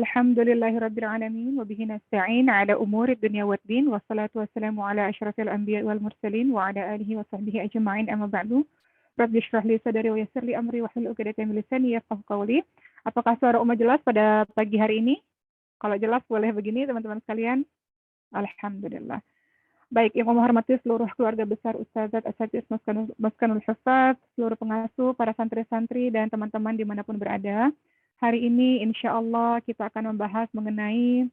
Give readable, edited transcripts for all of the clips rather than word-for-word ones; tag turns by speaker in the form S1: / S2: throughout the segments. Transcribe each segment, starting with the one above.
S1: Alhamdulillahirabbil alamin wa bihi nasta'in ala umuri dunya waddin wassalatu wassalamu ala asyrafil anbiya'i wal mursalin wa ala alihi wa sahbihi ajma'in amma ba'du. Rabbi shrah li sadri wa yassir li amri wahlul 'uqdatam min lisani yafqahu qawli. Apakah suara Uma jelas pada pagi hari ini? Kalau jelas boleh begini teman-teman sekalian. Alhamdulillah. Baik, yang Uma hormati seluruh keluarga besar Ustazat Asatidz Maskanul Hufaz, seluruh pengasuh, para santri-santri dan teman-teman dimanapun berada. Hari ini insya Allah kita akan membahas mengenai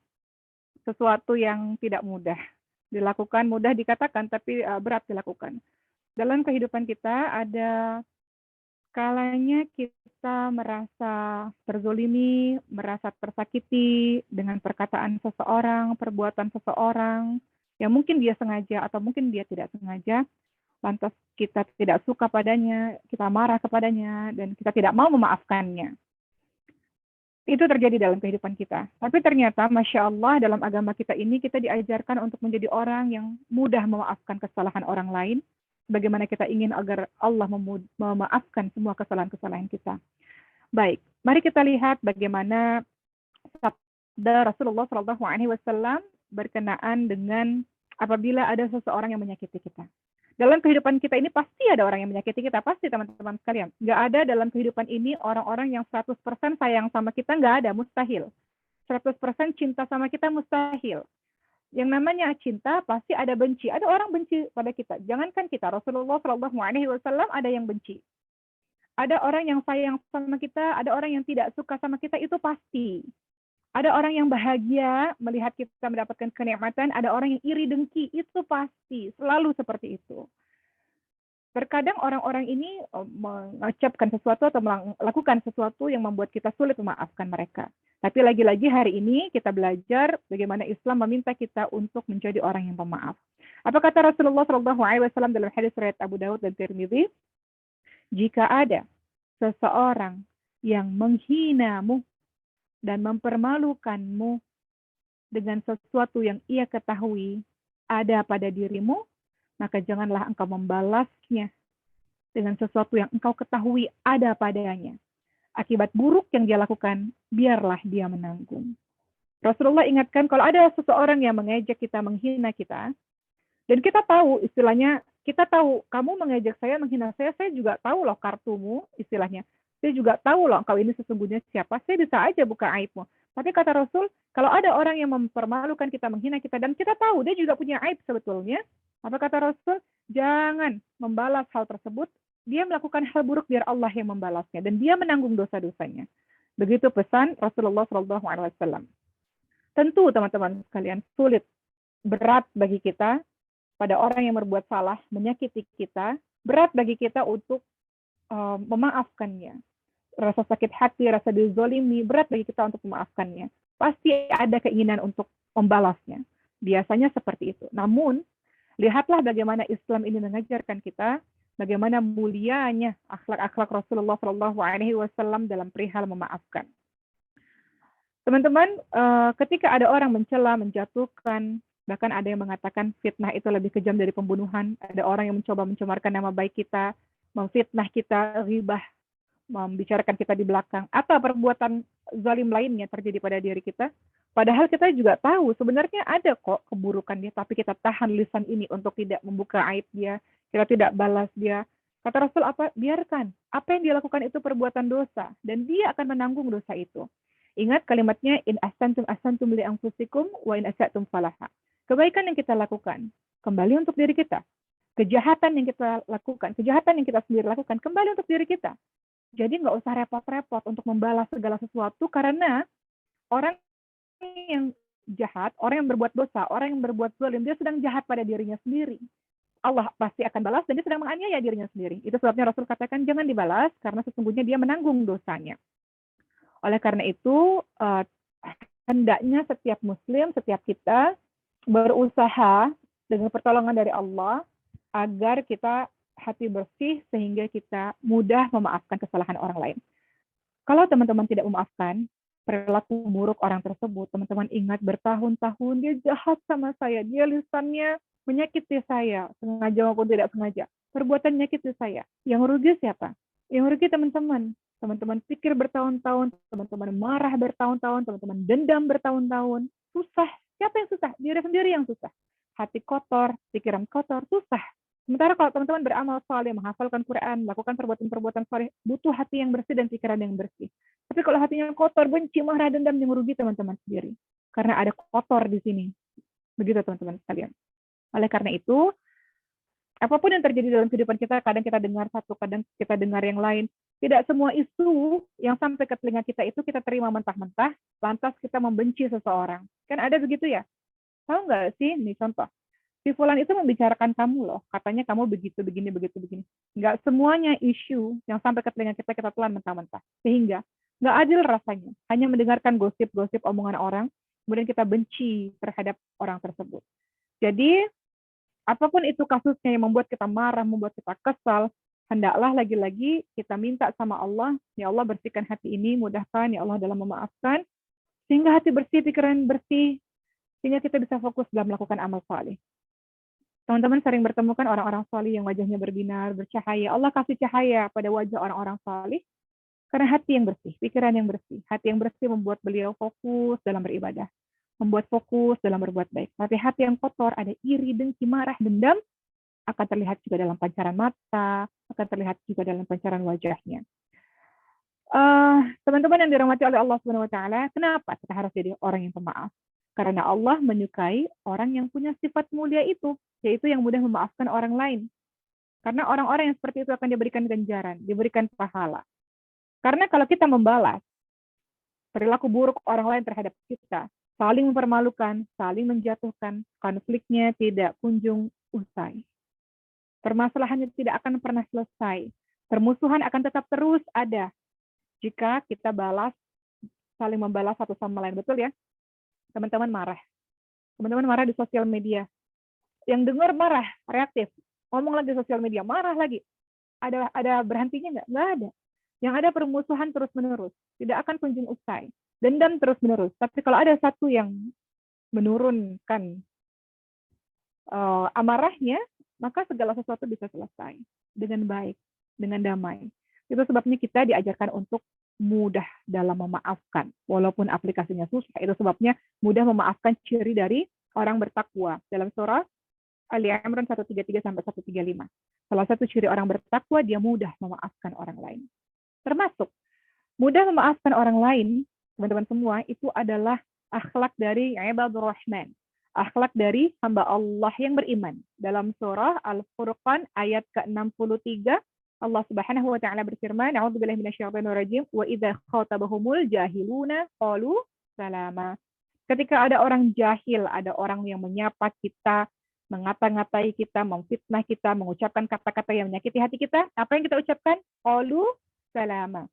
S1: sesuatu yang tidak mudah dilakukan, mudah dikatakan tapi berat dilakukan. Dalam kehidupan kita ada kalanya kita merasa terzolimi, merasa tersakiti dengan perkataan seseorang, perbuatan seseorang, yang mungkin dia sengaja atau mungkin dia tidak sengaja, lantas kita tidak suka padanya, kita marah kepadanya, dan kita tidak mau memaafkannya. Itu terjadi dalam kehidupan kita. Tapi ternyata, Masya Allah, dalam agama kita ini, kita diajarkan untuk menjadi orang yang mudah memaafkan kesalahan orang lain, bagaimana kita ingin agar Allah memaafkan semua kesalahan-kesalahan kita. Baik, mari kita lihat bagaimana sabda Rasulullah SAW berkenaan dengan apabila ada seseorang yang menyakiti kita. Dalam kehidupan kita ini pasti ada orang yang menyakiti kita, pasti teman-teman sekalian. Nggak ada dalam kehidupan ini orang-orang yang 100% sayang sama kita, nggak ada, mustahil. 100% cinta sama kita, mustahil. Yang namanya cinta pasti ada benci. Ada orang benci pada kita. Jangankan kita, Rasulullah SAW ada yang benci. Ada orang yang sayang sama kita, ada orang yang tidak suka sama kita, itu pasti. Ada orang yang bahagia melihat kita mendapatkan kenikmatan, ada orang yang iri dengki, itu pasti, selalu seperti itu. Terkadang orang-orang ini mengucapkan sesuatu atau melakukan sesuatu yang membuat kita sulit memaafkan mereka. Tapi lagi-lagi hari ini kita belajar bagaimana Islam meminta kita untuk menjadi orang yang pemaaf. Apa kata Rasulullah SAW dalam hadis riwayat Abu Daud dan Tirmidzi? Jika ada seseorang yang menghinamu dan mempermalukanmu dengan sesuatu yang ia ketahui ada pada dirimu, maka janganlah engkau membalasnya dengan sesuatu yang engkau ketahui ada padanya. Akibat buruk yang dia lakukan, biarlah dia menanggung. Rasulullah ingatkan kalau ada seseorang yang mengejek kita, menghina kita, dan kita tahu istilahnya, kita tahu kamu mengejek saya, menghina saya juga tahu loh kartumu istilahnya. Saya juga tahu loh engkau ini sesungguhnya siapa, saya bisa aja buka aibmu. Tapi kata Rasul, kalau ada orang yang mempermalukan kita, menghina kita, dan kita tahu dia juga punya aib sebetulnya, apa kata Rasul? Jangan membalas hal tersebut, dia melakukan hal buruk biar Allah yang membalasnya, dan dia menanggung dosa-dosanya. Begitu pesan Rasulullah SAW. Tentu teman-teman sekalian, sulit, berat bagi kita, pada orang yang berbuat salah, menyakiti kita, berat bagi kita untuk memaafkannya. Rasa sakit hati, rasa dizolimi, berat bagi kita untuk memaafkannya. Pasti ada keinginan untuk membalasnya. Biasanya seperti itu. Namun, lihatlah bagaimana Islam ini mengajarkan kita, bagaimana mulianya akhlak-akhlak Rasulullah SAW dalam perihal memaafkan. Teman-teman, ketika ada orang mencela, menjatuhkan, bahkan ada yang mengatakan fitnah itu lebih kejam dari pembunuhan, ada orang yang mencoba mencemarkan nama baik kita, memfitnah kita, ghibah, membicarakan kita di belakang, atau perbuatan zalim lainnya terjadi pada diri kita. Padahal kita juga tahu sebenarnya ada kok keburukan dia, tapi kita tahan lisan ini untuk tidak membuka aib dia, kita tidak balas dia. Kata Rasul apa? Biarkan. Apa yang dia lakukan itu perbuatan dosa, dan dia akan menanggung dosa itu. Ingat kalimatnya, in ahsantum li anfusikum wa in asa'tum falaha. Kebaikan yang kita lakukan kembali untuk diri kita. Kejahatan yang kita lakukan, kejahatan yang kita sendiri lakukan, kembali untuk diri kita. Jadi nggak usah repot-repot untuk membalas segala sesuatu, karena orang yang jahat, orang yang berbuat dosa, orang yang berbuat zalim, dia sedang jahat pada dirinya sendiri. Allah pasti akan balas, dan dia sedang menganiaya dirinya sendiri. Itu sebabnya Rasul katakan, jangan dibalas, karena sesungguhnya dia menanggung dosanya. Oleh karena itu, hendaknya setiap muslim, setiap kita, berusaha dengan pertolongan dari Allah, agar kita hati bersih sehingga kita mudah memaafkan kesalahan orang lain. Kalau teman-teman tidak memaafkan perilaku buruk orang tersebut, teman-teman ingat bertahun-tahun dia jahat sama saya, dia lisannya menyakiti saya, sengaja maupun tidak sengaja. Perbuatan menyakiti saya. Yang rugi siapa? Yang rugi teman-teman. Teman-teman pikir bertahun-tahun, teman-teman marah bertahun-tahun, teman-teman dendam bertahun-tahun. Susah. Siapa yang susah? Diri sendiri yang susah. Hati kotor, pikiran kotor, susah. Sementara kalau teman-teman beramal saleh, menghafalkan Quran, melakukan perbuatan-perbuatan saleh, butuh hati yang bersih dan pikiran yang bersih. Tapi kalau hatinya kotor, benci, marah, dendam, yang rugi teman-teman sendiri. Karena ada kotor di sini. Begitu teman-teman sekalian. Oleh karena itu, apapun yang terjadi dalam kehidupan kita, kadang kita dengar satu, kadang kita dengar yang lain. Tidak semua isu yang sampai ke telinga kita itu kita terima mentah-mentah, lantas kita membenci seseorang. Kan ada begitu ya? Tahu nggak sih? Nih contoh, si Fulan itu membicarakan kamu loh, katanya kamu begitu, begini, begitu, begini. Nggak semuanya isu yang sampai ke telinga kita, kita telan mentah-mentah. Sehingga nggak adil rasanya. Hanya mendengarkan gosip-gosip omongan orang, kemudian kita benci terhadap orang tersebut. Jadi, apapun itu kasusnya yang membuat kita marah, membuat kita kesal, hendaklah lagi-lagi kita minta sama Allah, ya Allah bersihkan hati ini, mudahkan ya Allah dalam memaafkan, sehingga hati bersih, pikiran bersih, sehingga kita bisa fokus dalam melakukan amal saleh. Teman-teman sering bertemu kan orang-orang saleh yang wajahnya berbinar, bercahaya. Allah kasih cahaya pada wajah orang-orang saleh karena hati yang bersih, pikiran yang bersih. Hati yang bersih membuat beliau fokus dalam beribadah, membuat fokus dalam berbuat baik. Tapi hati yang kotor, ada iri, dengki, marah, dendam, akan terlihat juga dalam pancaran mata, akan terlihat juga dalam pancaran wajahnya. Teman-teman yang dirahmati oleh Allah Subhanahu wa taala, kenapa kita harus jadi orang yang pemaaf? Karena Allah menyukai orang yang punya sifat mulia itu, yaitu yang mudah memaafkan orang lain. Karena orang-orang yang seperti itu akan diberikan ganjaran, diberikan pahala. Karena kalau kita membalas perilaku buruk orang lain terhadap kita, saling mempermalukan, saling menjatuhkan, konfliknya tidak kunjung usai. Permasalahannya tidak akan pernah selesai. Permusuhan akan tetap terus ada jika kita saling membalas satu sama lain. Betul ya? Teman-teman marah. Teman-teman marah di sosial media. Yang dengar marah, reaktif. Ngomong lagi di sosial media, marah lagi. Ada berhentinya nggak? Nggak ada. Yang ada permusuhan terus-menerus. Tidak akan kunjung usai. Dendam terus-menerus. Tapi kalau ada satu yang menurunkan amarahnya, maka segala sesuatu bisa selesai dengan baik, dengan damai. Itu sebabnya kita diajarkan untuk mudah dalam memaafkan. Walaupun aplikasinya susah, itu sebabnya mudah memaafkan ciri dari orang bertakwa. Dalam surah Ali Imran 133 sampai 135. Salah satu ciri orang bertakwa, dia mudah memaafkan orang lain. Termasuk mudah memaafkan orang lain, teman-teman semua, itu adalah akhlak dari ibadur rahman. Akhlak dari hamba Allah yang beriman. Dalam surah Al-Furqan ayat ke-63, Allah Subhanahu wa taala berfirman, "A'udzubillahi minasyaitonir rajim, wa idza khatabahumul jahiluna qalu salama." Ketika ada orang jahil, ada orang yang menyapa kita, mengata-ngatai kita, memfitnah kita, mengucapkan kata-kata yang menyakiti hati kita, apa yang kita ucapkan? Qalu salama.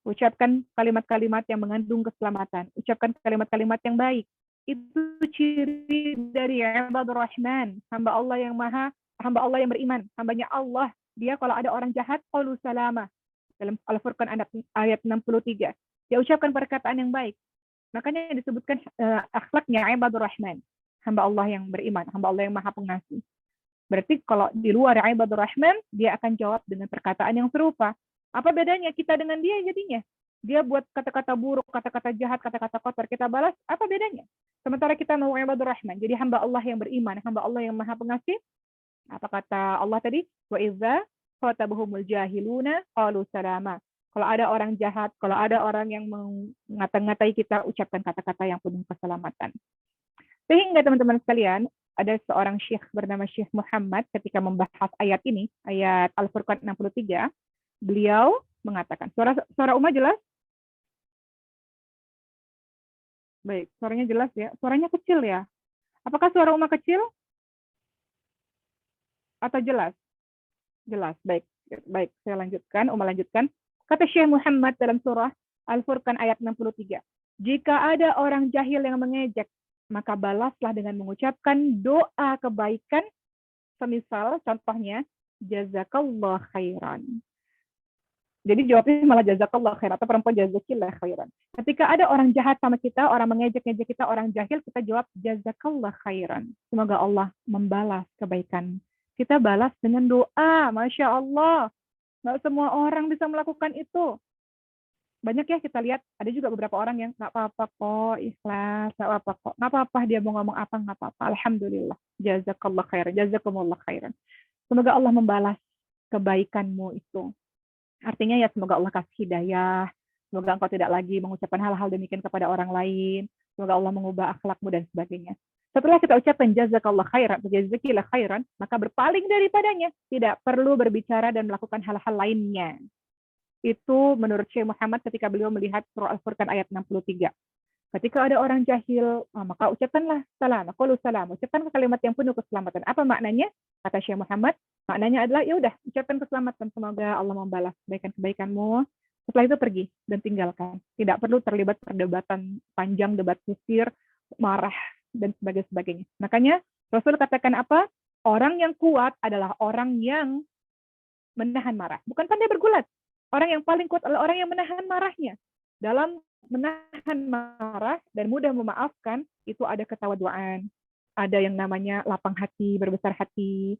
S1: Ucapkan kalimat-kalimat yang mengandung keselamatan. Ucapkan kalimat-kalimat yang baik. Itu ciri dari ibadur rahman, hamba Allah yang beriman, hambanya Allah. Dia kalau ada orang jahat, qalu salama. Dalam Al-Furqan ayat 63. Dia ucapkan perkataan yang baik. Makanya disebutkan akhlaknya ibadur rahman, hamba Allah yang beriman, hamba Allah yang maha pengasih. Berarti kalau di luar ibadur rahman, dia akan jawab dengan perkataan yang serupa. Apa bedanya kita dengan dia jadinya? Dia buat kata-kata buruk, kata-kata jahat, kata-kata kotor, kita balas, apa bedanya? Sementara kita mau ibadur rahman, jadi hamba Allah yang beriman, hamba Allah yang maha pengasih. Apa kata Allah tadi? Wa idza khatabahumul jahiluna qalu salama. Kalau ada orang jahat, kalau ada orang yang mengata-ngatai kita, ucapkan kata-kata yang penuh keselamatan. Sehingga teman-teman sekalian, ada seorang syekh bernama Syekh Muhammad ketika membahas ayat ini, ayat Al-Furqan 63, beliau mengatakan, suara Uma jelas? Baik, suaranya jelas ya. Suaranya kecil ya. Apakah suara Uma kecil? Atau jelas? Jelas, baik. Baik, saya lanjutkan. Uma lanjutkan. Kata Syekh Muhammad dalam surah Al-Furqan ayat 63. Jika ada orang jahil yang mengejek, maka balaslah dengan mengucapkan doa kebaikan. Semisal, contohnya, jazakallah khairan. Jadi jawabnya malah jazakallah khairan, atau perempuan jazakillah khairan. Ketika ada orang jahat sama kita, orang mengejek-ngejek kita, orang jahil, kita jawab jazakallah khairan. Semoga Allah membalas kebaikan. Kita balas dengan doa, Masya Allah. Nggak semua orang bisa melakukan itu. Banyak ya kita lihat, ada juga beberapa orang yang nggak apa-apa kok, ikhlas, nggak apa-apa kok. Nggak apa-apa dia mau ngomong apa, nggak apa-apa. Alhamdulillah. Jazakallah khairan, jazakumullah khairan. Semoga Allah membalas kebaikanmu itu. Artinya ya semoga Allah kasih hidayah, semoga engkau tidak lagi mengucapkan hal-hal demikian kepada orang lain, semoga Allah mengubah akhlakmu dan sebagainya. Setelah kita ucapkan jazakallah khairan atau jazakillah khairan, maka berpaling daripadanya. Tidak perlu berbicara dan melakukan hal-hal lainnya. Itu menurut Syekh Muhammad ketika beliau melihat surah Al-Furqan ayat 63. Ketika ada orang jahil, maka ucapkanlah salam, qulu salam, ucapkan kalimat yang penuh keselamatan. Apa maknanya? Kata Syekh Muhammad, maknanya adalah ya udah, ucapkan keselamatan, semoga Allah membalas kebaikan-kebaikanmu. Setelah itu pergi dan tinggalkan. Tidak perlu terlibat perdebatan panjang, debat kusir, marah dan sebagainya. Makanya Rasul katakan apa? Orang yang kuat adalah orang yang menahan marah. Bukan pandai bergulat. Orang yang paling kuat adalah orang yang menahan marahnya. Dalam menahan marah dan mudah memaafkan, itu ada ketawaduan. Ada yang namanya lapang hati, berbesar hati.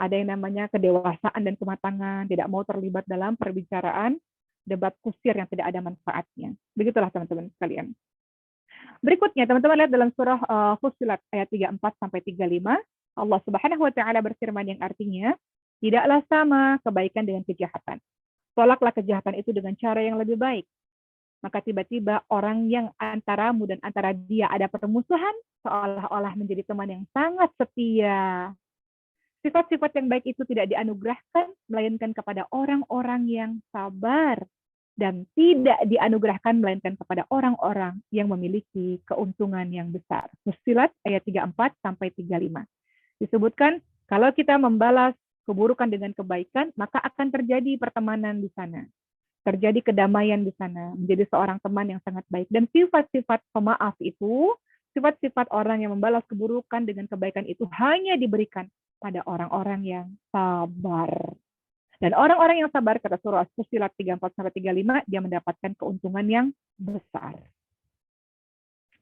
S1: Ada yang namanya kedewasaan dan kematangan. Tidak mau terlibat dalam perbicaraan, debat kusir yang tidak ada manfaatnya. Begitulah teman-teman sekalian. Berikutnya, teman-teman lihat dalam surah Fussilat ayat 34-35. Allah Subhanahu wa Ta'ala berfirman yang artinya, tidaklah sama kebaikan dengan kejahatan. Tolaklah kejahatan itu dengan cara yang lebih baik. Maka tiba-tiba orang yang antaramu dan antara dia ada permusuhan, seolah-olah menjadi teman yang sangat setia. Sifat-sifat yang baik itu tidak dianugerahkan, melainkan kepada orang-orang yang sabar. Dan tidak dianugerahkan, melainkan kepada orang-orang yang memiliki keuntungan yang besar. Fussilat ayat 34-35. Disebutkan, kalau kita membalas keburukan dengan kebaikan, maka akan terjadi pertemanan di sana. Terjadi kedamaian di sana, menjadi seorang teman yang sangat baik. Dan sifat-sifat pemaaf itu, sifat-sifat orang yang membalas keburukan dengan kebaikan itu hanya diberikan pada orang-orang yang sabar. Dan orang-orang yang sabar, kata surah Fussilat 34-35, dia mendapatkan keuntungan yang besar.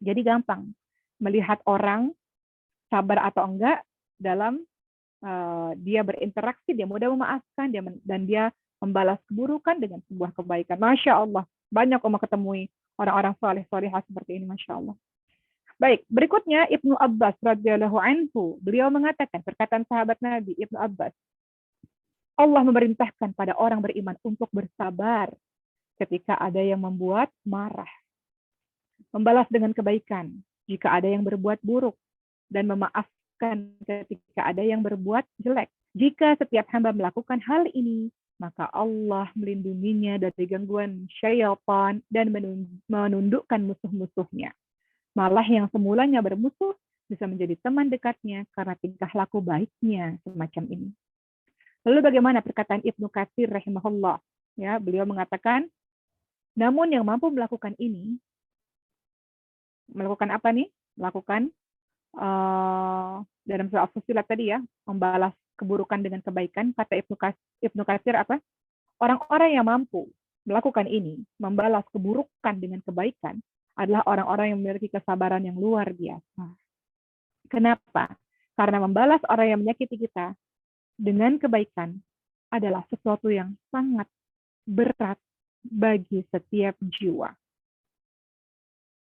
S1: Jadi gampang melihat orang sabar atau enggak dalam dia berinteraksi, dia mudah memaafkan, dan dia membalas keburukan dengan sebuah kebaikan. Masya Allah, banyak umat ketemui orang-orang saleh-salehah seperti ini, Masya Allah. Baik, berikutnya Ibnu Abbas radhiyallahu anhu, beliau mengatakan, perkataan sahabat Nabi Ibnu Abbas, Allah memerintahkan pada orang beriman untuk bersabar ketika ada yang membuat marah, membalas dengan kebaikan jika ada yang berbuat buruk, dan memaafkan ketika ada yang berbuat jelek. Jika setiap hamba melakukan hal ini, maka Allah melindunginya dari gangguan syaitan dan menundukkan musuh-musuhnya. Malah yang semulanya bermusuh bisa menjadi teman dekatnya karena tingkah laku baiknya semacam ini. Lalu bagaimana perkataan Ibnu Katsir rahimahullah? Ya, beliau mengatakan, namun yang mampu melakukan ini, melakukan apa nih? Melakukan dalam surah Fussilat tadi ya, membalas keburukan dengan kebaikan. Kata Ibnu Katsir apa? Orang-orang yang mampu melakukan ini, membalas keburukan dengan kebaikan, adalah orang-orang yang memiliki kesabaran yang luar biasa. Kenapa? Karena membalas orang yang menyakiti kita dengan kebaikan adalah sesuatu yang sangat berat bagi setiap jiwa.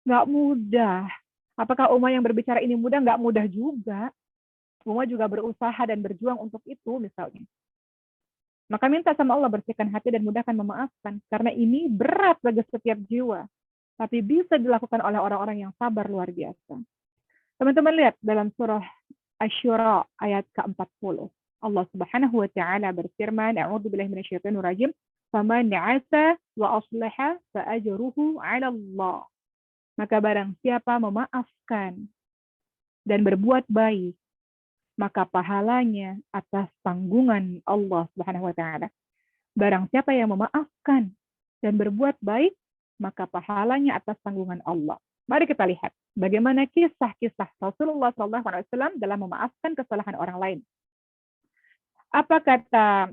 S1: Nggak mudah. Apakah Uma yang berbicara ini mudah? Nggak mudah juga. Uma juga berusaha dan berjuang untuk itu misalnya. Maka minta sama Allah bersihkan hati dan mudahkan memaafkan. Karena ini berat bagi setiap jiwa. Tapi bisa dilakukan oleh orang-orang yang sabar luar biasa. Teman-teman lihat dalam surah Asy-Syura ayat ke-40. Allah Subhanahu wa Ta'ala berfirman, A'udzubillahi minasyaitonir rajim, "Faman 'asa wa aslaha fa ajruhu 'ala Allah." Maka barang siapa memaafkan dan berbuat baik, maka pahalanya atas tanggungan Allah Subhanahu wa Ta'ala. Barang siapa yang memaafkan dan berbuat baik, maka pahalanya atas tanggungan Allah. Mari kita lihat bagaimana kisah-kisah Rasulullah SAW dalam memaafkan kesalahan orang lain. Apa kata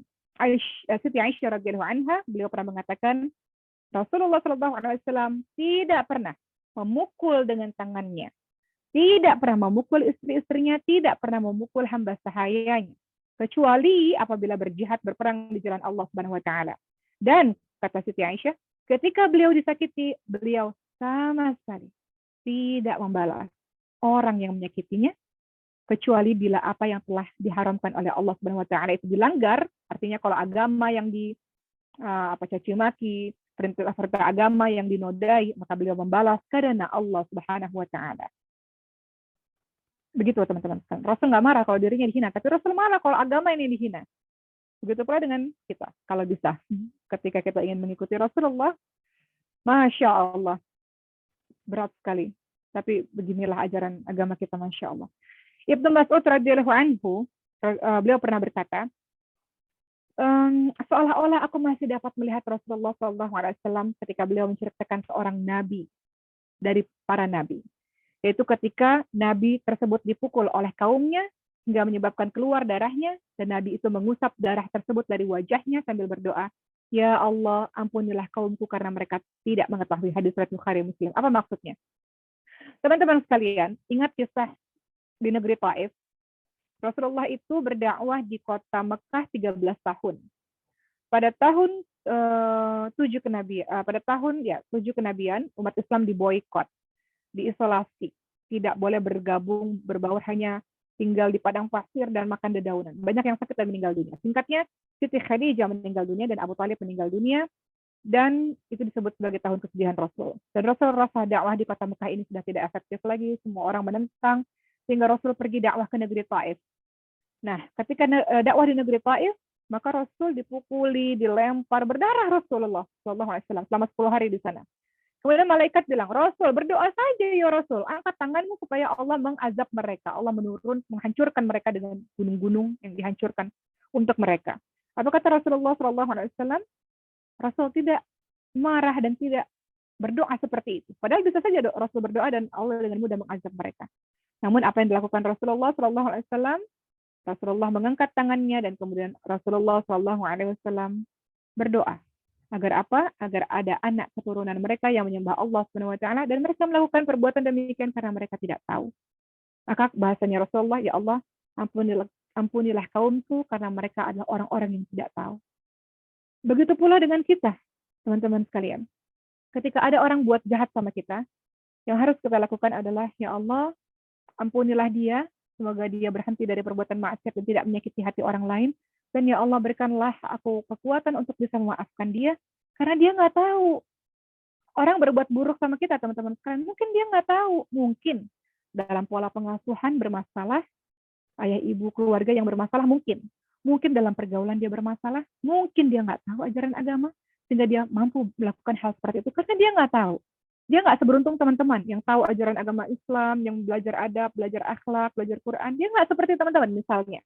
S1: Siti Aisyah radhiyallahu anha? Beliau pernah mengatakan, Rasulullah SAW tidak pernah memukul dengan tangannya, tidak pernah memukul istri-istrinya, tidak pernah memukul hamba sahayanya. kecuali apabila berjihad berperang di jalan Allah Subhanahu wa taala. Dan kata Siti Aisyah, ketika beliau disakiti, beliau sama sekali tidak membalas orang yang menyakitinya kecuali bila apa yang telah diharamkan oleh Allah Subhanahu wa taala itu dilanggar. Artinya kalau agama yang caci maki, perintah agama yang dinodai, maka beliau membalas karena Allah Subhanahu wa taala. Begitu teman-teman. Rasul nggak marah kalau dirinya dihina, tapi Rasul marah kalau agama ini dihina. Begitu pula dengan kita, kalau bisa. Ketika kita ingin mengikuti Rasulullah, Masya Allah, berat sekali. Tapi beginilah ajaran agama kita, Masya Allah. Ibnu Mas'ud radhiyallahu anhu, beliau pernah berkata, seolah-olah aku masih dapat melihat Rasulullah SAW ketika beliau menceritakan seorang nabi dari para nabi. Yaitu ketika nabi tersebut dipukul oleh kaumnya hingga menyebabkan keluar darahnya, dan nabi itu mengusap darah tersebut dari wajahnya sambil berdoa, ya Allah, ampunilah kaumku karena mereka tidak mengetahui. Hadis riwayat Bukhari Muslim. Apa maksudnya? Teman-teman sekalian, ingat kisah di negeri Taif. Rasulullah itu berdakwah di kota Mekah 13 tahun. Pada tahun 7 kenabian, umat Islam diboikot, diisolasi, tidak boleh bergabung, berbaur, hanya tinggal di padang pasir dan makan dedaunan. Banyak yang sakit dan meninggal dunia. Singkatnya, Siti Khadijah meninggal dunia dan Abu Thalib meninggal dunia, dan itu disebut sebagai tahun kesedihan Rasul. Dan Rasul rasa dakwah di kota Mekah ini sudah tidak efektif lagi, semua orang menentang, sehingga Rasul pergi dakwah ke negeri Taif. Nah, ketika dakwah di negeri Taif, maka Rasul dipukuli, dilempar, berdarah Rasulullah SAW selama 10 hari di sana. Kemudian malaikat bilang, Rasul, berdoa saja ya Rasul, angkat tanganmu supaya Allah mengazab mereka. Allah menghancurkan mereka dengan gunung-gunung yang dihancurkan untuk mereka. Apa kata Rasulullah SAW? Rasul tidak marah dan tidak berdoa seperti itu. Padahal bisa saja Rasul berdoa dan Allah dengan mudah mengazab mereka. Namun apa yang dilakukan Rasulullah SAW? Rasulullah mengangkat tangannya dan kemudian Rasulullah SAW berdoa. Agar apa? Agar ada anak keturunan mereka yang menyembah Allah Subhanahu wa taala dan mereka melakukan perbuatan demikian karena mereka tidak tahu. Maka bahasanya Rasulullah, ya Allah, ampunilah kaumku karena mereka adalah orang-orang yang tidak tahu. Begitu pula dengan kita, teman-teman sekalian. Ketika ada orang buat jahat sama kita, yang harus kita lakukan adalah, ya Allah, ampunilah dia, semoga dia berhenti dari perbuatan maksiat dan tidak menyakiti hati orang lain. Dan ya Allah, berikanlah aku kekuatan untuk bisa memaafkan dia, karena dia nggak tahu. Orang berbuat buruk sama kita, teman-teman sekalian, mungkin dia nggak tahu. Mungkin dalam pola pengasuhan bermasalah, ayah ibu keluarga yang bermasalah mungkin. Mungkin dalam pergaulan dia bermasalah, mungkin dia nggak tahu ajaran agama, sehingga dia mampu melakukan hal seperti itu, karena dia nggak tahu. Dia nggak seberuntung teman-teman yang tahu ajaran agama Islam, yang belajar adab, belajar akhlak, belajar Quran. Dia nggak seperti teman-teman misalnya.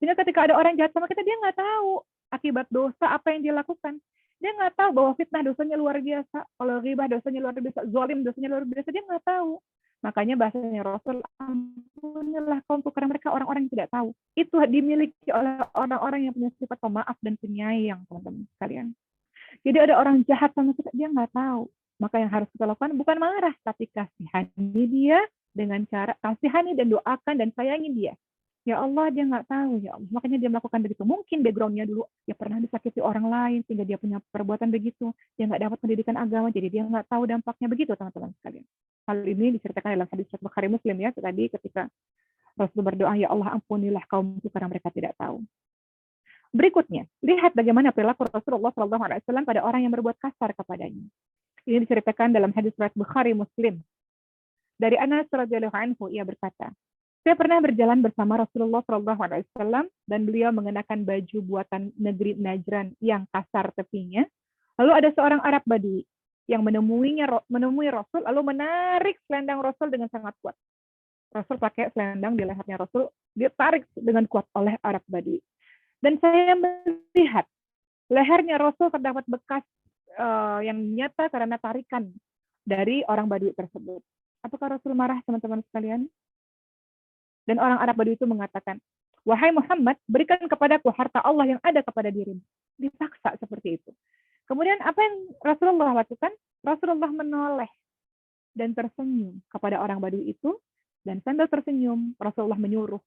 S1: Sehingga ketika ada orang jahat sama kita, dia nggak tahu akibat dosa apa yang dia lakukan. Dia nggak tahu bahwa fitnah dosanya luar biasa, kalau ghibah dosanya luar biasa, zalim dosanya luar biasa, dia nggak tahu. Makanya bahasanya Rasul, ampunilah kaumku karena mereka orang-orang yang tidak tahu. Itu dimiliki oleh orang-orang yang punya sifat pemaaf dan penyayang, teman-teman sekalian. Jadi ada orang jahat sama kita, dia nggak tahu. Maka yang harus kita lakukan bukan marah, tapi kasihani dia dengan cara kasihani dan doakan dan sayangi dia. Ya Allah, dia nggak tahu, ya Allah. Makanya dia melakukan begitu. Mungkin background-nya dulu ya pernah disakiti orang lain sehingga dia punya perbuatan begitu. Dia nggak dapat pendidikan agama, jadi dia nggak tahu dampaknya begitu, teman-teman sekalian. Hal ini diceritakan dalam hadis Bukhari Muslim ya, tadi ketika Rasul berdoa, ya Allah, ampunilah kaumku karena mereka tidak tahu. Berikutnya, lihat bagaimana perilaku Rasulullah SAW pada orang yang berbuat kasar kepadanya. Ini diceritakan dalam hadis riwayat Bukhari Muslim. Dari Anas radhiyallahu anhu, ia berkata, saya pernah berjalan bersama Rasulullah SAW dan beliau mengenakan baju buatan negeri Najran yang kasar tepinya. Lalu ada seorang Arab Badui yang menemui Rasul lalu menarik selendang Rasul dengan sangat kuat. Rasul pakai selendang di lehernya Rasul, dia tarik dengan kuat oleh Arab Badui. Dan saya melihat lehernya Rasul terdapat bekas yang nyata karena tarikan dari orang Badui tersebut. Apakah Rasul marah, teman-teman sekalian? Dan orang Arab Badui itu mengatakan, wahai Muhammad, berikan kepadaku harta Allah yang ada kepada dirimu. Dipaksa seperti itu. Kemudian apa yang Rasulullah lakukan? Rasulullah menoleh dan tersenyum kepada orang Badui itu, dan sambil tersenyum, Rasulullah menyuruh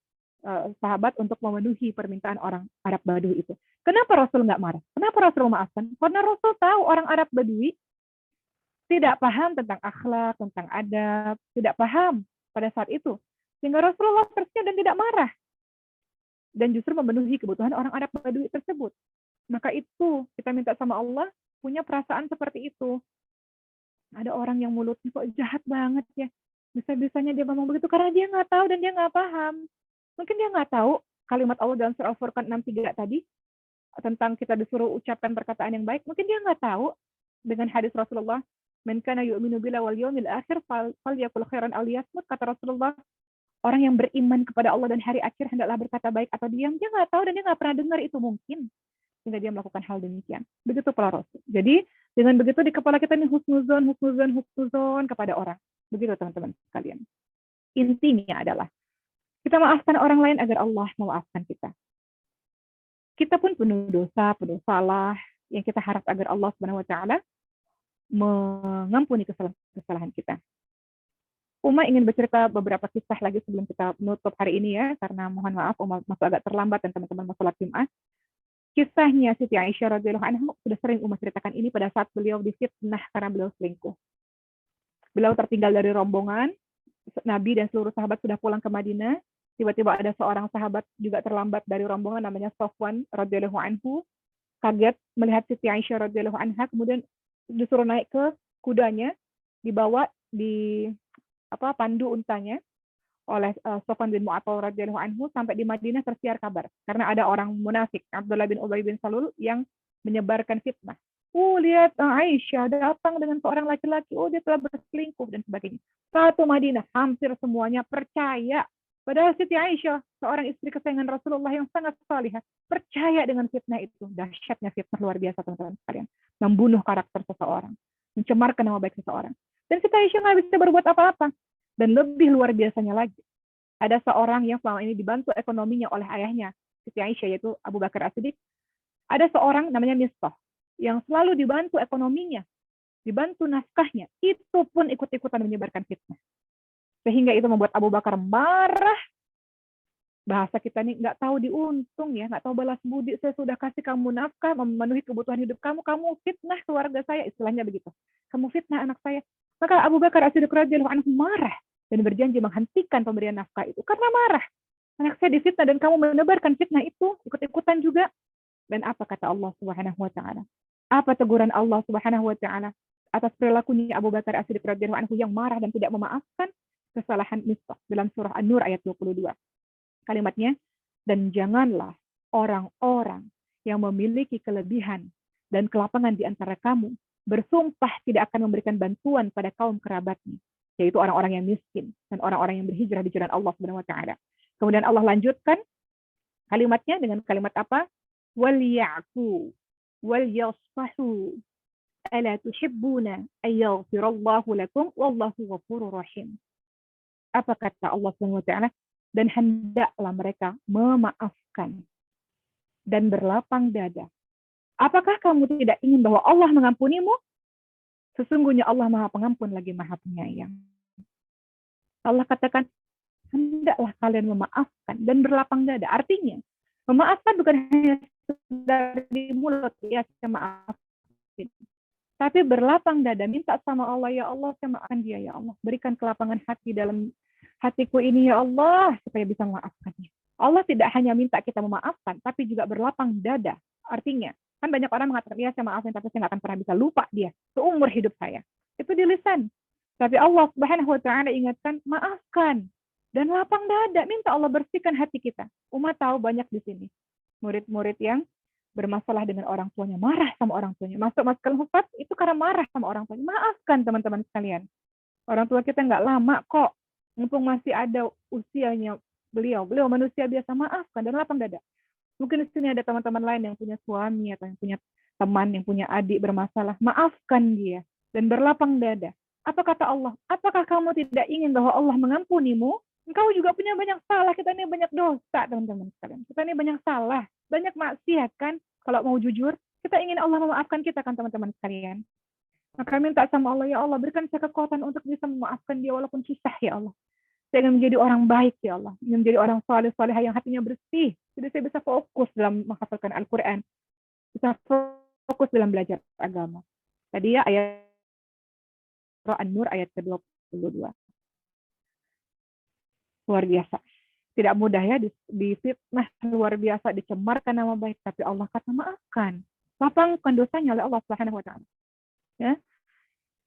S1: sahabat untuk memenuhi permintaan orang Arab Badui itu. Kenapa Rasul nggak marah? Kenapa Rasul memaafkan? Karena Rasul tahu orang Arab Badui tidak paham tentang akhlak, tentang adab, tidak paham pada saat itu. Sehingga Rasulullah tersenyum dan tidak marah. Dan justru memenuhi kebutuhan orang Arab Badui tersebut. Maka itu kita minta sama Allah punya perasaan seperti itu. Ada orang yang mulutnya kok jahat banget ya. Bisa-bisanya dia ngomong begitu karena dia nggak tahu dan dia nggak paham. Mungkin dia nggak tahu kalimat Allah dalam surah Al-Furqan 63 tadi tentang kita disuruh ucapkan perkataan yang baik. Mungkin dia nggak tahu dengan hadis Rasulullah, "Man kana yu'minu billahi wal yawmil akhir falyaqul khairan aw liyasmut." Kata Rasulullah, orang yang beriman kepada Allah dan hari akhir hendaklah berkata baik atau diam. Dia nggak tahu dan dia nggak pernah dengar itu mungkin. Sehingga dia melakukan hal demikian. Begitu para Rasul. Jadi dengan begitu di kepala kita ini husnuzon kepada orang. Begitu teman-teman sekalian. Intinya adalah kita maafkan orang lain agar Allah memaafkan kita. Kita pun penuh dosa, penuh salah, yang kita harap agar Allah Subhanahu wa taala mengampuni kesalahan kita. Uma ingin bercerita beberapa kisah lagi sebelum kita menutup hari ini ya, karena mohon maaf Uma masuk agak terlambat dan teman-teman mau sholat Jumat. Kisahnya Siti Aisyah radhiyallahu anha sudah sering Uma ceritakan ini pada saat beliau difitnah karena beliau selingkuh. Beliau tertinggal dari rombongan, Nabi dan seluruh sahabat sudah pulang ke Madinah. Tiba-tiba ada seorang sahabat juga terlambat dari rombongan namanya Safwan radhiyallahu anhu. Kaget melihat Siti Aisyah radhiyallahu anha, kemudian disuruh naik ke kudanya, dibawa di pandu untanya oleh Safwan bin Mu'attal radhiyallahu anhu sampai di Madinah tersiar kabar karena ada orang munafik Abdullah bin Ubay bin Salul yang menyebarkan fitnah. Lihat Aisyah datang dengan seorang laki-laki, dia telah berselingkuh dan sebagainya. Satu Madinah hampir semuanya percaya. Padahal Siti Aisyah, seorang istri kesayangan Rasulullah yang sangat salihah, percaya dengan fitnah itu. Dahsyatnya fitnah luar biasa teman-teman sekalian. Membunuh karakter seseorang, mencemarkan nama baik seseorang. Dan Siti Aisyah nggak bisa berbuat apa-apa. Dan lebih luar biasanya lagi, ada seorang yang selama ini dibantu ekonominya oleh ayahnya, Siti Aisyah, yaitu Abu Bakar As-Siddiq. Ada seorang namanya Mistah, yang selalu dibantu ekonominya, dibantu nafkahnya, itu pun ikut-ikutan menyebarkan fitnah. Sehingga itu membuat Abu Bakar marah. Bahasa kita nih nggak tahu diuntung ya, nggak tahu balas budi. Saya sudah kasih kamu nafkah, memenuhi kebutuhan hidup kamu fitnah keluarga saya, istilahnya begitu. Kamu fitnah anak saya. Maka Abu Bakar As-Siddiq radhiyallahu anhu marah dan berjanji menghentikan pemberian nafkah itu karena marah. Anak saya difitnah dan kamu menebarkan fitnah itu, ikut-ikutan juga. Dan apa kata Allah Subhanahu wa taala? Apa teguran Allah Subhanahu wa taala atas perilakunya Abu Bakar As-Siddiq radhiyallahu anhu yang marah dan tidak memaafkan kesalahan Mistah dalam surah An-Nur ayat 22. Kalimatnya, dan janganlah orang-orang yang memiliki kelebihan dan kelapangan di antara kamu bersumpah tidak akan memberikan bantuan pada kaum kerabatnya, yaitu orang-orang yang miskin dan orang-orang yang berhijrah di jalan Allah Subhanahu wa taala. Kemudian Allah lanjutkan kalimatnya dengan kalimat apa? Wal ya'fu wal yasfahu ala tuhibbuna ay yaghfirallahu lakum wallahu ghafurur rahim. Apa kata Allah Subhanahu wa taala? Dan hendaklah mereka memaafkan dan berlapang dada. Apakah kamu tidak ingin bahwa Allah mengampunimu? Sesungguhnya Allah Maha Pengampun lagi Maha Penyayang. Allah katakan, hendaklah kalian memaafkan dan berlapang dada. Artinya, memaafkan bukan hanya dari mulut, ya saya maafin. Tapi berlapang dada, minta sama Allah, ya Allah, saya maafkan dia, ya Allah. Berikan kelapangan hati dalam hatiku ini, ya Allah, supaya bisa memaafkannya. Allah tidak hanya minta kita memaafkan, tapi juga berlapang dada. Artinya, kan banyak orang mengatakan, ya saya maafin, tapi saya nggak akan pernah bisa lupa dia seumur hidup saya. Itu di lisan. Tapi Allah Subhanahu wa taala ingatkan, maafkan dan lapang dada, minta Allah bersihkan hati kita. Umat tahu banyak di sini murid-murid yang bermasalah dengan orang tuanya, marah sama orang tuanya. Masuk hufaz itu karena marah sama orang tuanya. Maafkan teman-teman sekalian. Orang tua kita nggak lama kok, mumpung masih ada usianya beliau manusia biasa, maafkan dan lapang dada. Mungkin di sini ada teman-teman lain yang punya suami atau yang punya teman, yang punya adik bermasalah. Maafkan dia dan berlapang dada. Apa kata Allah? Apakah kamu tidak ingin bahwa Allah mengampunimu? Engkau juga punya banyak salah. Kita ini banyak dosa, teman-teman sekalian. Kita ini banyak salah, banyak maksiat kan? Kalau mau jujur, kita ingin Allah memaafkan kita kan, teman-teman sekalian. Maka minta sama Allah, ya Allah, berikan saya kekuatan untuk bisa memaafkan dia walaupun susah, ya Allah. Saya ingin menjadi orang baik, ya Allah. Ingin menjadi orang saleh-salehah yang hatinya bersih. Jadi saya bisa fokus dalam menghafalkan Al-Quran. Bisa fokus dalam belajar agama. Tadi ya ayat Surah An-Nur ayat ke-22. Luar biasa. Tidak mudah ya difitnah luar biasa, dicemarkan nama baik, tapi Allah kata maafkan. Lapangkan dosanya oleh Allah Subhanahu wa taala. Ya.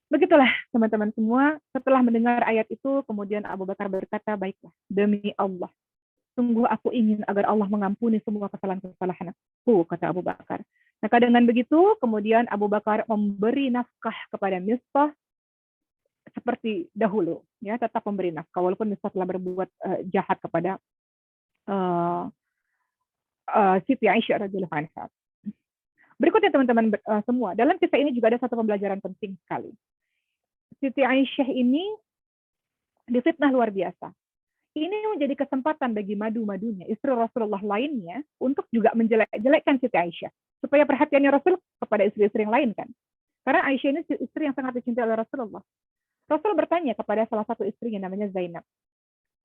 S1: Begitulah teman-teman semua, setelah mendengar ayat itu kemudian Abu Bakar berkata, baiklah, demi Allah, sungguh aku ingin agar Allah mengampuni semua kesalahan-kesalahan aku, kata Abu Bakar. Maka dengan begitu kemudian Abu Bakar memberi nafkah kepada Mistah seperti dahulu, ya, tetap memberi nafkah walaupun Mistah telah berbuat jahat kepada Siti Aisyah radhiyallahu anha. Berikutnya teman-teman semua, dalam kisah ini juga ada satu pembelajaran penting sekali. Siti Aisyah ini difitnah luar biasa. Ini menjadi kesempatan bagi madu-madunya, istri Rasulullah lainnya, untuk juga menjelek-jelekkan Siti Aisyah. Supaya perhatiannya Rasul kepada istri-istri yang lain kan. Karena Aisyah ini istri yang sangat dicintai oleh Rasulullah. Rasul bertanya kepada salah satu istrinya namanya Zainab.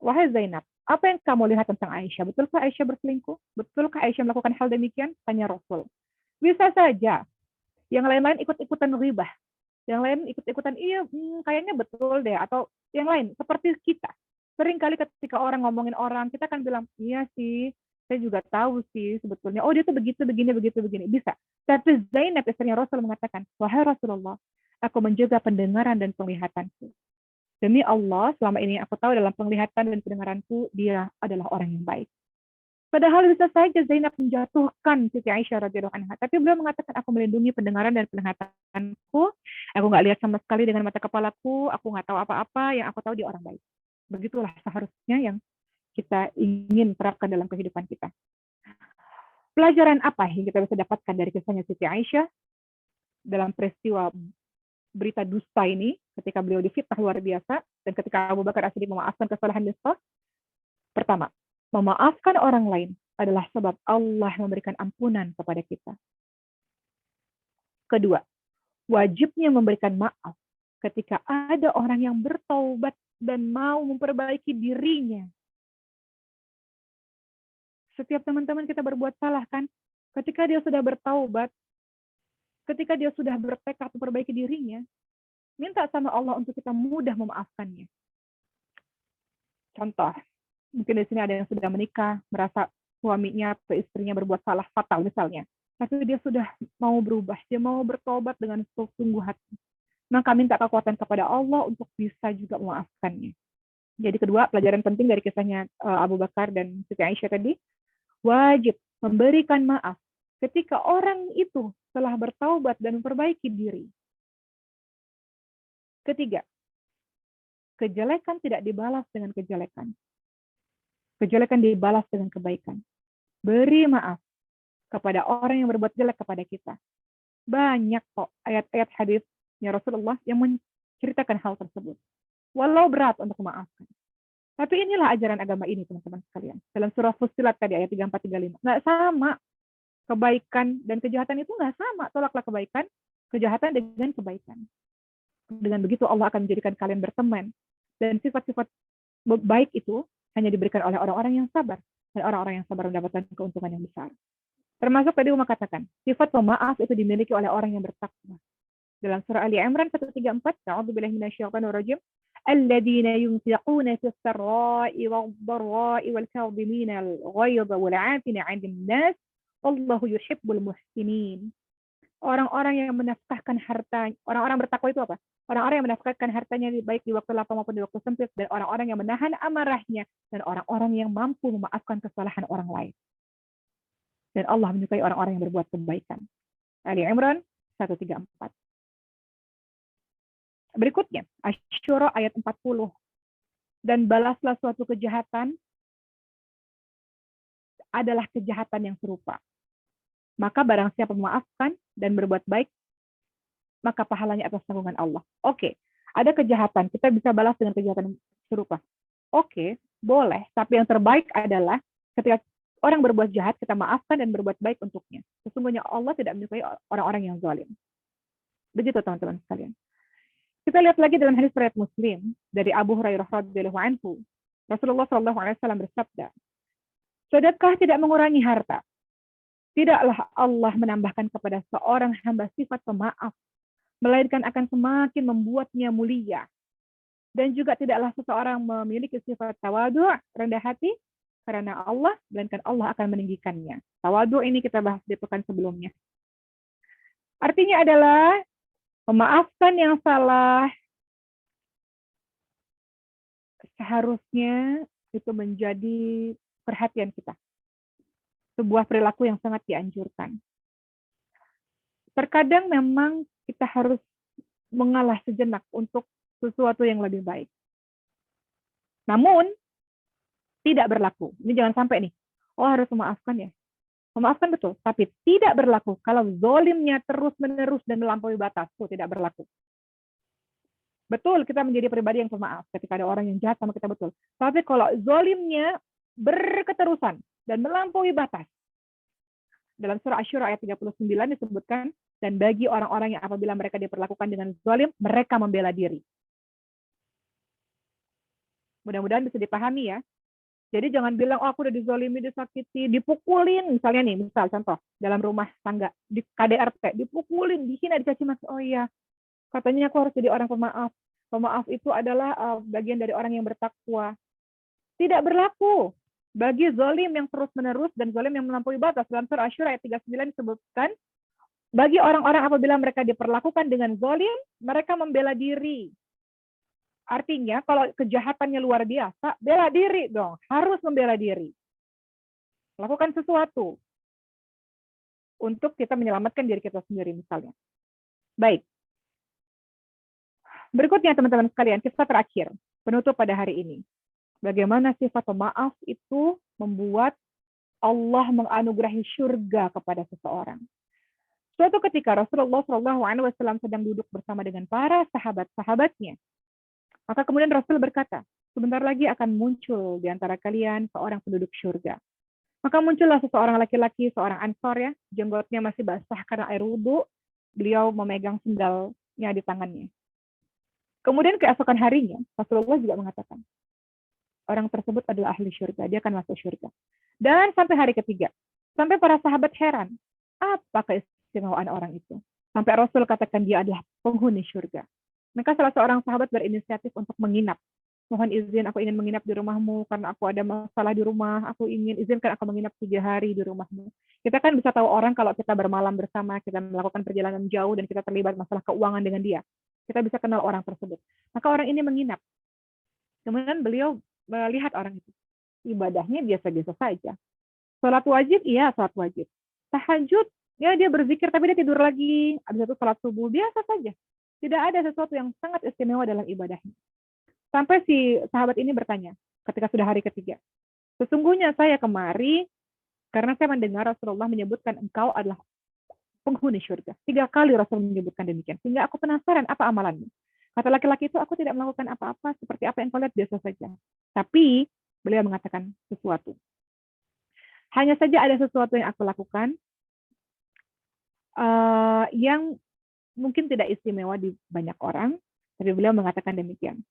S1: Wahai Zainab, apa yang kamu lihat tentang Aisyah? Betulkah Aisyah berselingkuh? Betulkah Aisyah melakukan hal demikian? Tanya Rasul. Bisa saja. Yang lain-lain ikut-ikutan ghibah. Yang lain ikut-ikutan, iya kayaknya betul deh. Atau yang lain, seperti kita. Seringkali ketika orang ngomongin orang, kita kan bilang, iya sih, saya juga tahu sih sebetulnya. Oh dia tuh begitu, begini, begitu, begini. Bisa. Tapi Zainab, istrinya Rasul mengatakan, wahai Rasulullah, aku menjaga pendengaran dan penglihatanku. Demi Allah, selama ini aku tahu dalam penglihatan dan pendengaranku, dia adalah orang yang baik. Padahal bisa saja Zainab menjatuhkan Siti Aisyah radhiyallahu anha. Tapi beliau mengatakan, aku melindungi pendengaran dan penglihatanku. Aku nggak lihat sama sekali dengan mata kepalaku. Aku nggak tahu apa-apa. Yang aku tahu dia orang baik. Begitulah seharusnya yang kita ingin terapkan dalam kehidupan kita. Pelajaran apa yang kita bisa dapatkan dari kisahnya Siti Aisyah dalam peristiwa berita dusta ini, ketika beliau difitnah luar biasa, dan ketika Abu Bakar As-Siddiq memaafkan kesalahan Mistah? Pertama, memaafkan orang lain adalah sebab Allah memberikan ampunan kepada kita. Kedua, wajibnya memberikan maaf ketika ada orang yang bertaubat dan mau memperbaiki dirinya. Setiap teman-teman kita berbuat salah kan? Ketika dia sudah bertaubat, ketika dia sudah bertekad memperbaiki dirinya, minta sama Allah untuk kita mudah memaafkannya. Contoh, mungkin di sini ada yang sudah menikah, merasa suaminya atau istrinya berbuat salah fatal misalnya. Tapi dia sudah mau berubah, dia mau bertobat dengan sungguh hati. Maka minta kekuatan kepada Allah untuk bisa juga memaafkannya. Jadi kedua, pelajaran penting dari kisahnya Abu Bakar dan Siti Aisyah tadi, wajib memberikan maaf ketika orang itu telah bertaubat dan memperbaiki diri. Ketiga, kejelekan tidak dibalas dengan kejelekan. Kejelekan dibalas dengan kebaikan. Beri maaf kepada orang yang berbuat jelek kepada kita. Banyak kok ayat-ayat hadisnya Rasulullah yang menceritakan hal tersebut. Walau berat untuk memaafkan. Tapi inilah ajaran agama ini, teman-teman sekalian. Dalam surah Fussilat tadi, ayat 34-35. Nggak sama. Kebaikan dan kejahatan itu nggak sama. Tolaklah kebaikan, kejahatan dengan kebaikan. Dengan begitu Allah akan menjadikan kalian berteman. Dan sifat-sifat baik itu hanya diberikan oleh orang-orang yang sabar. Dan orang-orang yang sabar mendapatkan keuntungan yang besar. Termasuk tadi Umar katakan, sifat pemaaf itu dimiliki oleh orang yang bertakwa. Dalam surah Ali Imran 134, A'udzubillahi minasyaitonir rajim, alladzina yunfiquna fis sarra'i wad-dharra'i wal kadhimina al-ghaidha wal 'afina 'anil nas, wallahu yuhibbul muhsinin. Orang-orang yang menafkahkan harta, orang-orang bertakwa itu apa? Orang-orang yang menafkahkan hartanya baik di waktu lapang maupun di waktu sempit, dan orang-orang yang menahan amarahnya, dan orang-orang yang mampu memaafkan kesalahan orang lain. Dan Allah menyukai orang-orang yang berbuat kebaikan. Ali Imran 134. Berikutnya, Asy-Syura ayat 40. Dan balaslah suatu kejahatan adalah kejahatan yang serupa. Maka barang siapa memaafkan dan berbuat baik, maka pahalanya atas tanggungan Allah. Oke, ada kejahatan, kita bisa balas dengan kejahatan serupa. Oke, boleh. Tapi yang terbaik adalah ketika orang berbuat jahat, kita maafkan dan berbuat baik untuknya. Sesungguhnya Allah tidak menyukai orang-orang yang zalim. Begitu teman-teman sekalian. Kita lihat lagi dalam hadis riwayat Muslim dari Abu Hurairah radhiyallahu anhu. Rasulullah SAW bersabda, sedekah tidak mengurangi harta. Tidaklah Allah menambahkan kepada seorang hamba sifat pemaaf, melainkan akan semakin membuatnya mulia. Dan juga tidaklah seseorang memiliki sifat tawadu, rendah hati, karena Allah, melainkan Allah akan meninggikannya. Tawadu ini kita bahas di pekan sebelumnya. Artinya adalah memaafkan yang salah seharusnya itu menjadi perhatian kita. Sebuah perilaku yang sangat dianjurkan. Terkadang memang kita harus mengalah sejenak untuk sesuatu yang lebih baik. Namun, tidak berlaku. Ini jangan sampai nih, harus memaafkan ya. Memaafkan betul, tapi tidak berlaku kalau zolimnya terus-menerus dan melampaui batas. Itu tidak berlaku. Betul, kita menjadi pribadi yang pemaaf ketika ada orang yang jahat sama kita, betul. Tapi kalau zolimnya berketerusan dan melampaui batas, dalam surah Asy-Syura ayat 39 disebutkan, dan bagi orang-orang yang apabila mereka diperlakukan dengan zalim, mereka membela diri. Mudah-mudahan bisa dipahami ya. Jadi jangan bilang, aku udah dizalimi, disakiti, dipukulin. Misalnya nih, misal contoh, dalam rumah tangga, di KDRT, dipukulin, dihina, dicaci maki. Oh iya, katanya aku harus jadi orang pemaaf. Pemaaf itu adalah bagian dari orang yang bertakwa. Tidak berlaku bagi zalim yang terus-menerus dan zalim yang melampaui batas. Dalam surah Asy-Syura ayat 39 disebutkan, bagi orang-orang apabila mereka diperlakukan dengan zalim, mereka membela diri. Artinya, kalau kejahatannya luar biasa, bela diri dong. Harus membela diri. Lakukan sesuatu untuk kita menyelamatkan diri kita sendiri misalnya. Baik. Berikutnya teman-teman sekalian, kita terakhir. Penutup pada hari ini. Bagaimana sifat pemaaf itu membuat Allah menganugerahi surga kepada seseorang. Suatu ketika Rasulullah SAW sedang duduk bersama dengan para sahabat-sahabatnya. Maka kemudian Rasul berkata, sebentar lagi akan muncul di antara kalian seorang penduduk surga. Maka muncullah seseorang laki-laki, seorang Ansor ya, jenggotnya masih basah karena air wudhu, beliau memegang sendalnya di tangannya. Kemudian keesokan harinya, Rasulullah juga mengatakan, orang tersebut adalah ahli surga, dia akan masuk surga. Dan sampai hari ketiga, sampai para sahabat heran, apa keistimewaan orang itu? Sampai Rasul katakan dia adalah penghuni surga. Maka salah seorang sahabat berinisiatif untuk menginap. Mohon izin, aku ingin menginap di rumahmu karena aku ada masalah di rumah. Aku ingin izinkan aku menginap 3 hari di rumahmu. Kita kan bisa tahu orang kalau kita bermalam bersama, kita melakukan perjalanan jauh dan kita terlibat masalah keuangan dengan dia. Kita bisa kenal orang tersebut. Maka orang ini menginap. Kemudian beliau melihat orang itu. Ibadahnya biasa-biasa saja. Salat wajib, iya salat wajib. Tahajud, ya dia berzikir tapi dia tidur lagi. Habis itu salat subuh, biasa saja. Tidak ada sesuatu yang sangat istimewa dalam ibadahnya. Sampai si sahabat ini bertanya, ketika sudah hari ketiga, sesungguhnya saya kemari karena saya mendengar Rasulullah menyebutkan engkau adalah penghuni surga. 3 kali Rasul menyebutkan demikian. Sehingga aku penasaran apa amalanmu. Kata laki-laki itu, aku tidak melakukan apa-apa seperti apa yang kau lihat biasa saja. Tapi beliau mengatakan sesuatu. Hanya saja ada sesuatu yang aku lakukan yang mungkin tidak istimewa di banyak orang, tapi beliau mengatakan demikian.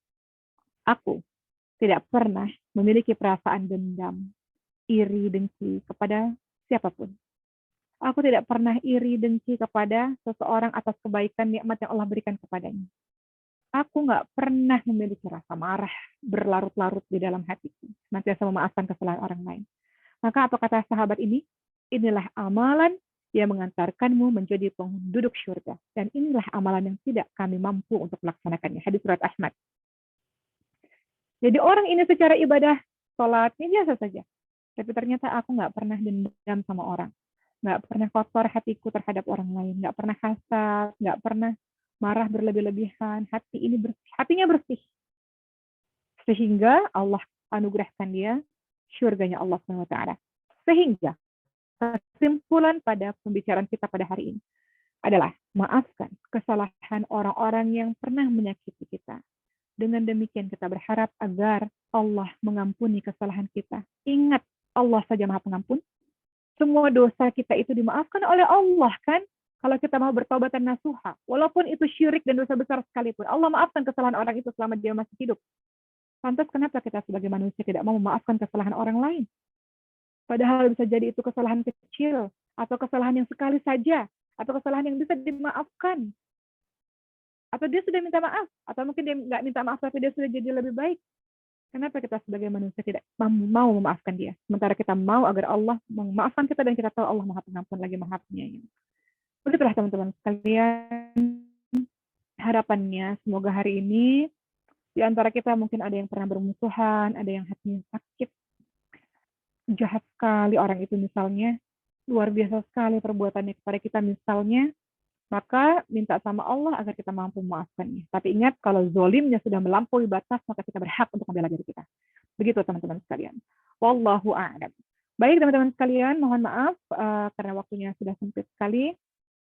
S1: Aku tidak pernah memiliki perasaan dendam, iri, dengki kepada siapapun. Aku tidak pernah iri, dengki kepada seseorang atas kebaikan nikmat yang Allah berikan kepadanya. Aku nggak pernah memiliki rasa marah berlarut-larut di dalam hatiku. Senantiasa memaafkan kesalahan orang lain. Maka apa kata sahabat ini? Inilah amalan yang mengantarkanmu menjadi penduduk surga. Dan inilah amalan yang tidak kami mampu untuk melaksanakannya. Hadis surat Ahmad. Jadi orang ini secara ibadah, sholatnya biasa saja. Tapi ternyata aku nggak pernah dendam sama orang. Nggak pernah kotor hatiku terhadap orang lain. Nggak pernah hasad, nggak pernah marah berlebih-lebihan. Hatinya bersih. Sehingga Allah anugerahkan dia surganya Allah SWT. Sehingga kesimpulan pada pembicaraan kita pada hari ini adalah maafkan kesalahan orang-orang yang pernah menyakiti kita. Dengan demikian kita berharap agar Allah mengampuni kesalahan kita. Ingat, Allah saja Maha Pengampun. Semua dosa kita itu dimaafkan oleh Allah kan? Kalau kita mau bertaubat dan nasuha, walaupun itu syirik dan dosa besar sekalipun, Allah maafkan kesalahan orang itu selama dia masih hidup. Lantas kenapa kita sebagai manusia tidak mau memaafkan kesalahan orang lain? Padahal bisa jadi itu kesalahan kecil, atau kesalahan yang sekali saja, atau kesalahan yang bisa dimaafkan. Atau dia sudah minta maaf, atau mungkin dia nggak minta maaf tapi dia sudah jadi lebih baik. Kenapa kita sebagai manusia tidak mau memaafkan dia? Sementara kita mau agar Allah memaafkan kita dan kita tahu Allah Maha Pengampun lagi Maha Penyayang. Begitulah teman-teman sekalian, harapannya semoga hari ini di antara kita mungkin ada yang pernah bermusuhan, ada yang hatinya sakit, jahat sekali orang itu misalnya, luar biasa sekali perbuatannya kepada kita misalnya, maka minta sama Allah agar kita mampu memaafkannya. Tapi ingat, kalau zolimnya sudah melampaui batas, maka kita berhak untuk membela diri kita. Begitu teman-teman sekalian. Wallahu a'lam. Baik teman-teman sekalian, mohon maaf karena waktunya sudah sempit sekali.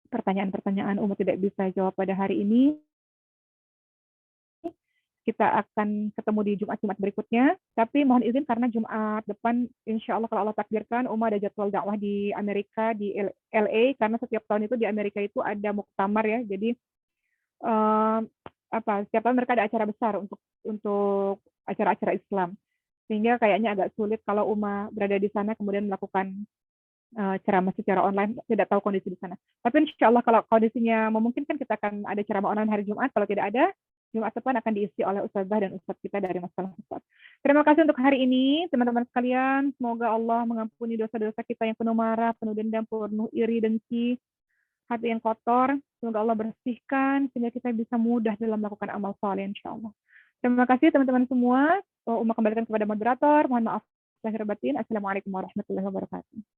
S1: Pertanyaan-pertanyaan umat tidak bisa jawab pada hari ini. Kita akan ketemu di Jumat-Jumat berikutnya. Tapi mohon izin karena Jumat depan, insya Allah kalau Allah takdirkan, Uma ada jadwal dakwah di Amerika, di LA, karena setiap tahun itu di Amerika itu ada muktamar ya. Jadi setiap tahun mereka ada acara besar untuk acara-acara Islam. Sehingga kayaknya agak sulit kalau Uma berada di sana kemudian melakukan ceramah secara online, tidak tahu kondisi di sana. Tapi insya Allah kalau kondisinya memungkinkan kita akan ada ceramah online hari Jumat. Kalau tidak ada, Jumat depan akan diisi oleh ustazah dan ustaz kita dari Masalah Ustaz. Terima kasih untuk hari ini, teman-teman sekalian. Semoga Allah mengampuni dosa-dosa kita yang penuh marah, penuh dendam, penuh iri, dengki, hati yang kotor. Semoga Allah bersihkan sehingga kita bisa mudah dalam melakukan amal saleh insya Allah. Terima kasih teman-teman semua. Uma kembalikan kepada moderator. Mohon maaf lahir batin. Assalamualaikum warahmatullahi wabarakatuh.